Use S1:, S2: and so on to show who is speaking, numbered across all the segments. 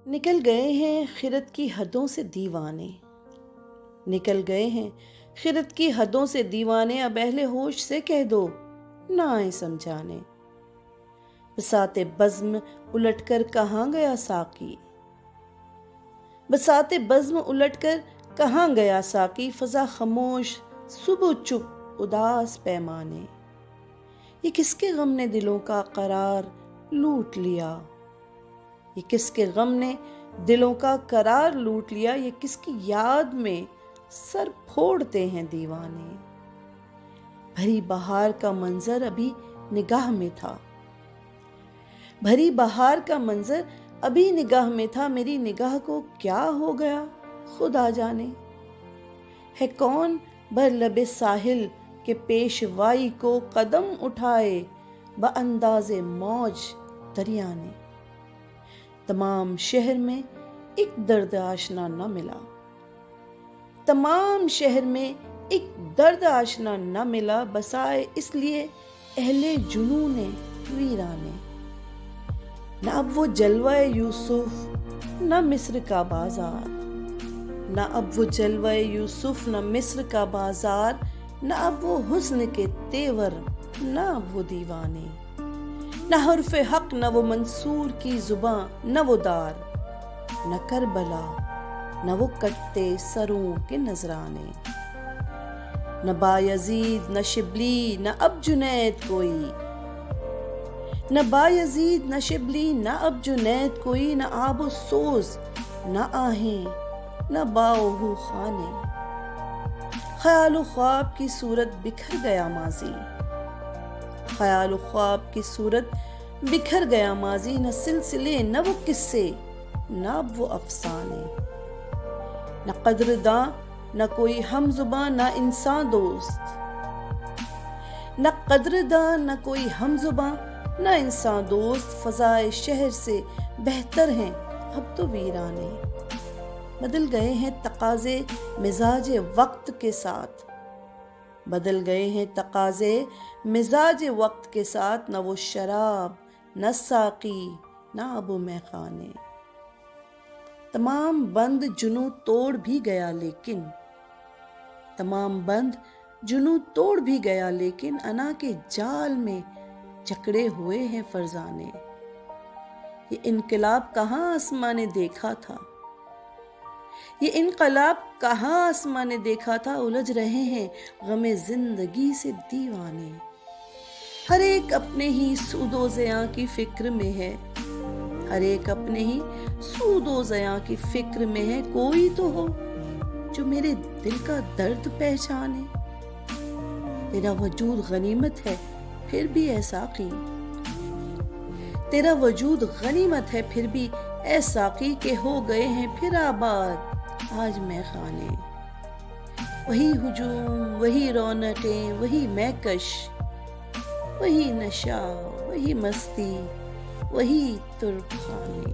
S1: نکل گئے ہیں خرد کی حدوں سے دیوانے، نکل گئے ہیں خرد کی حدوں سے دیوانے، اب اہل ہوش سے کہہ دو نہ آئے سمجھانے۔ بساط بزم الٹ کر کہاں گیا ساقی، بساط بزم الٹ کر کہاں گیا ساقی، فضا خاموش صبح چپ اداس پیمانے۔ یہ کس کے غم نے دلوں کا قرار لوٹ لیا، یہ کس کے غم نے دلوں کا قرار لوٹ لیا، یہ کس کی یاد میں سر پھوڑتے ہیں دیوانے۔ بھری بہار کا منظر ابھی نگاہ میں تھا، بھری بہار کا منظر ابھی نگاہ میں تھا، میری نگاہ کو کیا ہو گیا خدا جانے۔ ہے کون بر لب ساحل کے پیشوائی کو قدم اٹھائے بانداز موج دریا نے۔ تمام شہر میں ایک درد آشنا نہ ملا، تمام شہر میں ایک درد آشنا نہ ملا، بسائے اس لیے اہل جنون ویرانے۔ نہ اب وہ جلوہ یوسف نہ مصر کا بازار، نہ اب وہ جلوہ یوسف نہ مصر کا بازار، نہ اب وہ حسن کے تیور نہ اب وہ دیوانے۔ نہ حرف حق نہ وہ منصور کی زباں نہ وہ دار، نہ کربلا نہ وہ کٹتے سروں کے نذرانے۔ نہ بایزید نہ شبلی نہ اب جنید کوئی، نہ بایزید نہ شبلی نہ اب جنید کوئی، نہ آب و سوز نہ آہیں نہ باؤ خانے۔ خیال و خواب کی صورت بکھر گیا ماضی، خیال و خواب کی صورت بکھر گیا ماضی، نہ سلسلے نہ وہ قصے نہ اب وہ افسانے۔ نہ قدرداں نہ کوئی ہم زباں نہ انسان دوست، نہ قدرداں نہ کوئی ہم زباں نہ انسان دوست، فضائے شہر سے بہتر ہیں اب تو ویرانے۔ بدل گئے ہیں تقاضے مزاج وقت کے ساتھ، بدل گئے ہیں تقاضے مزاج وقت کے ساتھ، نہ وہ شراب نہ ساقی نہ اب و میخانے۔ تمام بند جنوں توڑ بھی گیا لیکن، تمام بند جنوں توڑ بھی گیا لیکن، انا کے جال میں جکڑے ہوئے ہیں فرزانے۔ یہ انقلاب کہاں آسماں نے دیکھا تھا، یہ انقلاب کہاں آسماں نے دیکھا تھا، الجھ رہے ہیں غم زندگی سے دیوانے۔ ہر ایک اپنے ہی سود و زیاں کی فکر میں ہے، ہر ایک اپنے ہی سود و زیاں کی فکر میں ہے، کوئی تو ہو جو میرے دل کا درد پہچانے۔ تیرا وجود غنیمت ہے پھر بھی اے ساقی، تیرا وجود غنیمت ہے پھر بھی اے ساقی، کہ ہو گئے ہیں پھر آباد آج میخانے۔ وہی ہجوم وہی رونقیں وہی مہکش، وہی نشہ وہی مستی وہی طرب خانے۔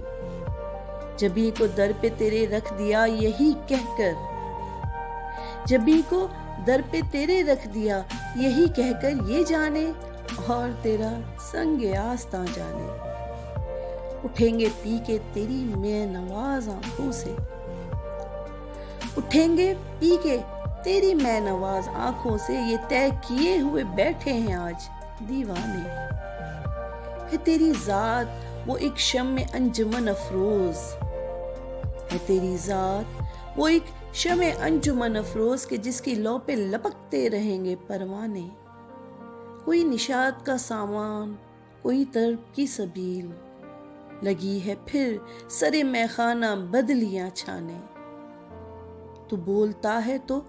S1: جبیں کو در پہ تیرے رکھ دیا یہی کہہ کر، جبیں کو در پہ تیرے رکھ دیا یہی کہہ کر، یہ جانے اور تیرا سنگ آستاں جانے۔ اٹھیں گے پی کے تیری مے نواز آنکھوں سے، اٹھیں گے پی کے تیری مے نواز آنکھوں سے، یہ طے کیے ہوئے بیٹھے ہیں آج دیوانے۔ ہے تیری ذات وہ ایک شمع انجمن افروز، ہے تیری ذات وہ ایک شمع انجمن افروز، کہ جس کی لو پہ لپکتے رہیں گے پروانے۔ کوئی نشاط کا سامان کوئی طرب کی سبیل، لگی ہے پھر سر میخانہ بدلیاں چھانے۔ تو بولتا ہے تو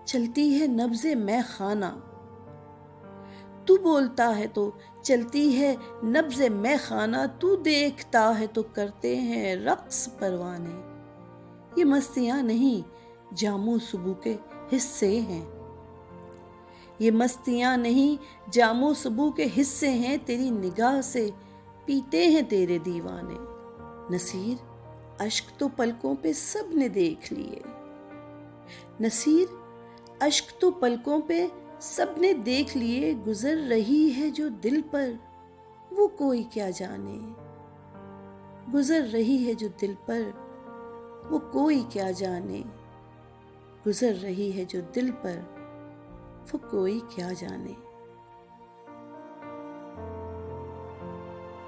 S1: چلتی ہے نبض میخانہ، تو بولتا ہے تو چلتی ہے نبض میخانہ، تو دیکھتا ہے تو کرتے ہیں رقص پروانے۔ یہ مستیاں نہیں جاموں صبح کے حصے ہیں، یہ مستیاں نہیں جاموں صبح کے حصے ہیں، تیری نگاہ سے پیتے ہیں تیرے دیوانے۔ نصیر اشک تو پلکوں پہ سب نے دیکھ لیے، نصیر اشک تو پلکوں پہ سب نے دیکھ لیے، گزر رہی ہے جو دل پر وہ کوئی کیا جانے، گزر رہی ہے جو دل پر وہ کوئی کیا جانے، گزر رہی ہے جو دل پر وہ کوئی کیا جانے۔